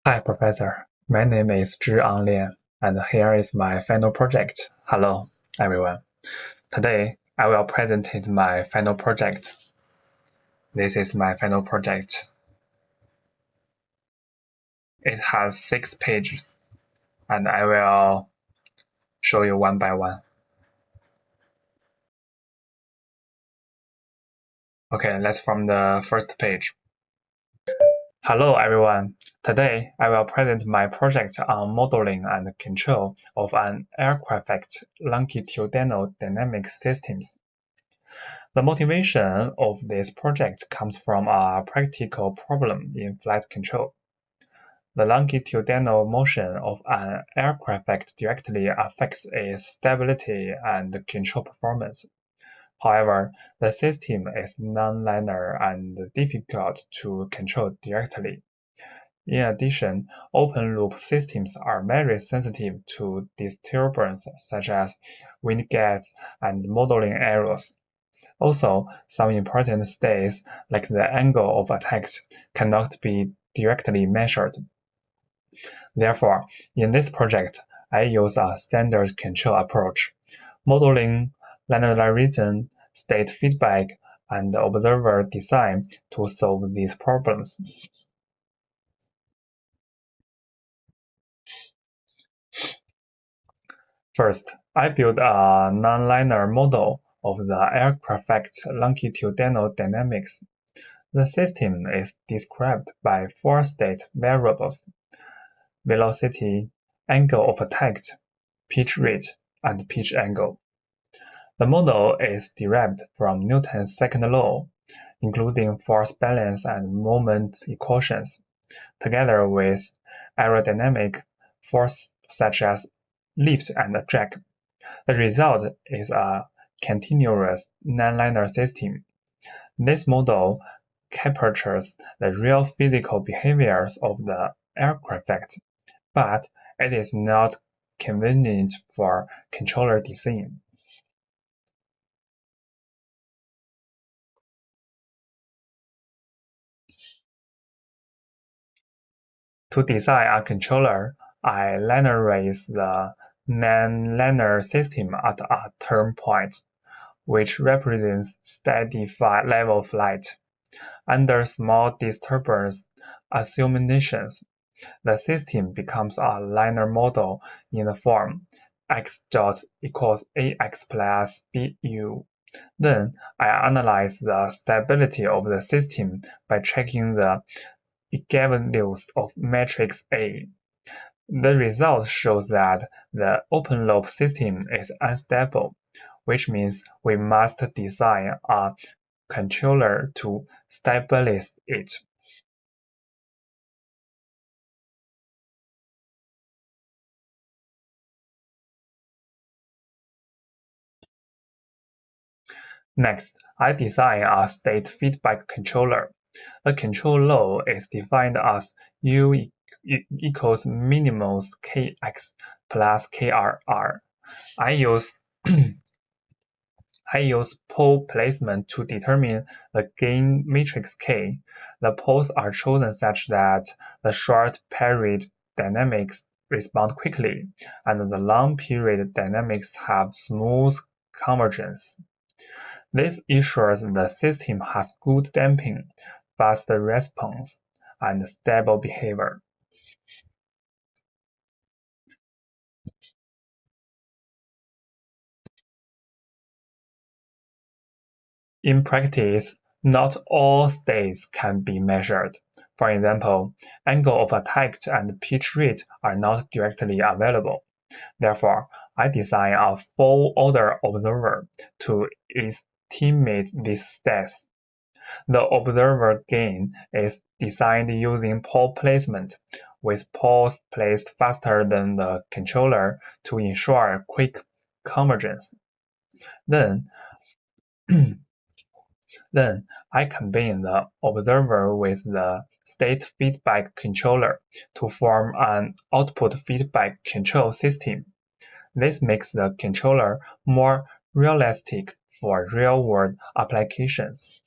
Hi, Professor. My name is Zhi Ang Lian, and here is my final project. Hello, everyone. Today, I will present my final project. This is my final project. It has 6 pages, and I will show you one by one. Okay, let's from the first page. Hello, everyone. Today, I will present my project on modeling and control of an aircraft longitudinal dynamic systems. The motivation of this project comes from a practical problem in flight control. The longitudinal motion of an aircraft directly affects its stability and control performance. However, the system is non-linear and difficult to control directly. In addition, open-loop systems are very sensitive to disturbance such as wind gusts and modeling errors. Also, some important states, like the angle of attack, cannot be directly measured. Therefore, in this project, I use a standard control approach, modeling, linearization, state feedback, and observer design to solve these problems. First, I built a nonlinear model of the aircraft longitudinal dynamics. The system is described by 4 state variables: velocity, angle of attack, pitch rate, and pitch angle. The model is derived from Newton's second law, including force balance and moment equations, together with aerodynamic force such as lift and drag. The result is a continuous nonlinear system. This model captures the real physical behaviors of the aircraft, but it is not convenient for controller design. To design a controller, I linearize the non-linear system at a turn point, which represents steady level flight. Under small disturbance assumptions, the system becomes a linear model in the form x dot equals ax plus bu. Then I analyze the stability of the system by checking the eigenvalues of matrix A. The result shows that the open-loop system is unstable, which means we must design a controller to stabilize it. Next, I design a state feedback controller. The control law is defined as U equals minimums Kx plus Krr. I use pole placement to determine the gain matrix K. The poles are chosen such that the short period dynamics respond quickly, and the long period dynamics have smooth convergence. This ensures the system has good damping, fast response, and stable behavior. In practice, not all states can be measured. For example, angle of attack and pitch rate are not directly available. Therefore, I design a full-order observer to estimate these states. The observer gain is designed using pole placement, with poles placed faster than the controller to ensure quick convergence. Then, Then I combine the observer with the state feedback controller to form an output feedback control system. This makes the controller more realistic for real-world applications.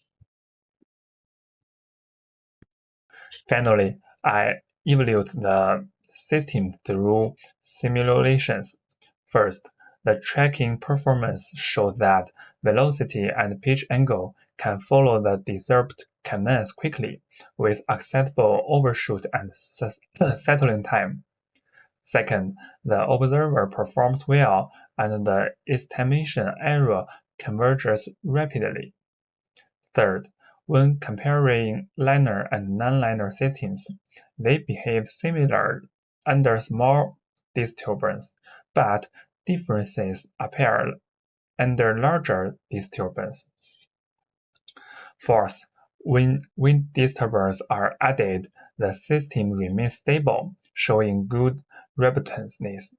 Finally, I evaluate the system through simulations. First, the tracking performance showed that velocity and pitch angle can follow the deserved commands quickly, with acceptable overshoot and settling time. Second, the observer performs well and the estimation error converges rapidly. Third, when comparing linear and nonlinear systems, they behave similar under small disturbance, but differences appear under larger disturbance. Fourth, when wind disturbances are added, the system remains stable, showing good robustness.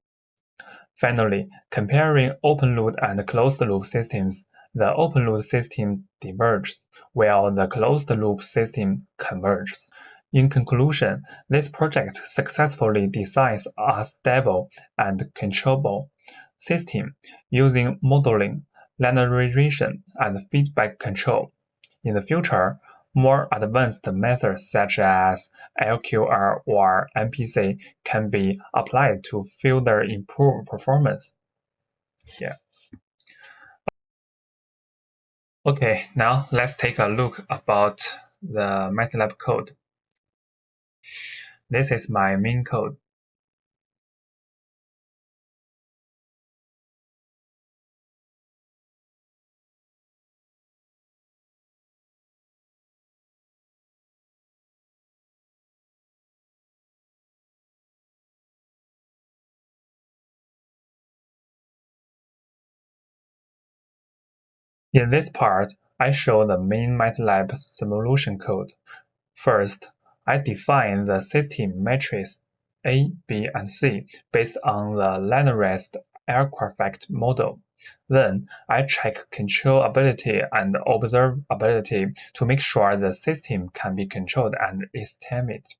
Finally, comparing open-loop and closed-loop systems, the open-loop system diverges, while the closed-loop system converges. In conclusion, this project successfully designs a stable and controllable system using modeling, linearization, and feedback control. In the future, more advanced methods such as LQR or MPC can be applied to further improve performance. Yeah. Okay, now let's take a look about the MATLAB code. This is my main code. In this part, I show the main MATLAB simulation code. First, I define the system matrix A, B, and C based on the linearized aircraft model. Then, I check controllability and observability to make sure the system can be controlled and estimated.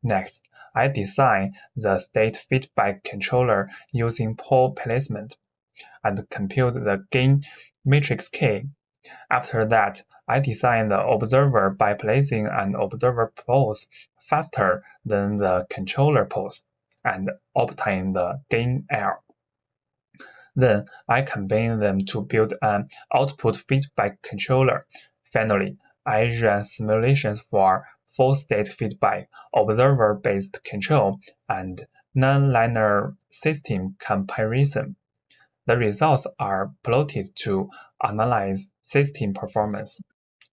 Next, I design the state feedback controller using pole placement and compute the gain matrix K. After that, I design the observer by placing an observer pose faster than the controller pose and obtain the gain L. Then I combine them to build an output feedback controller. Finally, I run simulations for full-state feedback, observer-based control, and nonlinear system comparison. The results are plotted to analyze system performance.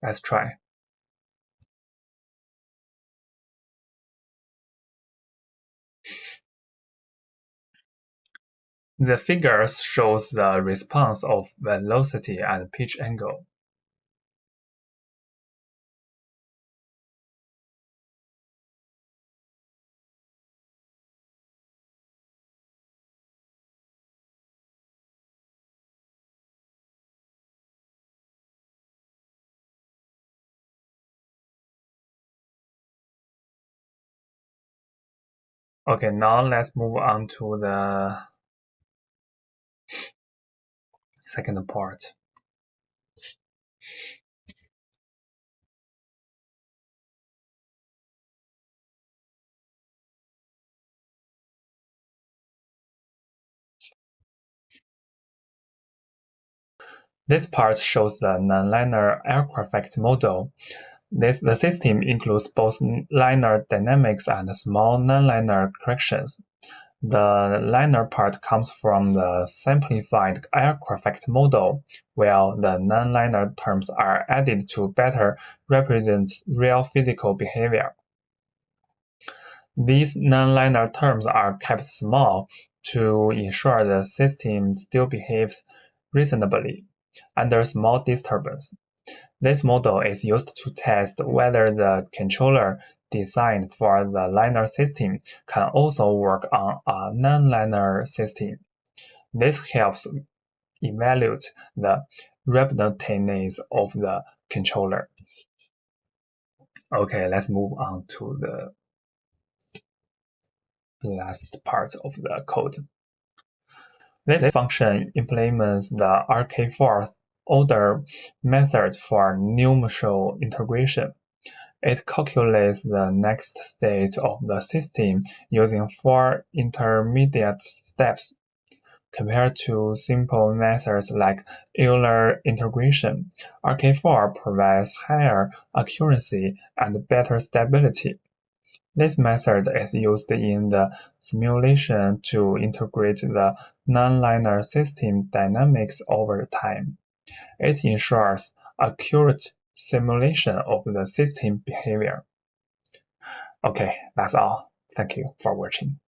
Let's try. The figures shows the response of velocity and pitch angle. Okay, now let's move on to the second part. This part shows the nonlinear aircraft model. The system includes both linear dynamics and small nonlinear corrections. The linear part comes from the simplified aircraft model, while the nonlinear terms are added to better represent real physical behavior. These nonlinear terms are kept small to ensure the system still behaves reasonably under small disturbance. This model is used to test whether the controller designed for the linear system can also work on a nonlinear system. This helps evaluate the robustness of the controller. Okay, let's move on to the last part of the code. This function implements the RK4th order method for pneumatic integration. It calculates the next state of the system using 4 intermediate steps. Compared to simple methods like Euler integration, RK4 provides higher accuracy and better stability. This method is used in the simulation to integrate the nonlinear system dynamics over time. It ensures accurate simulation of the system behavior. Okay, that's all. Thank you for watching.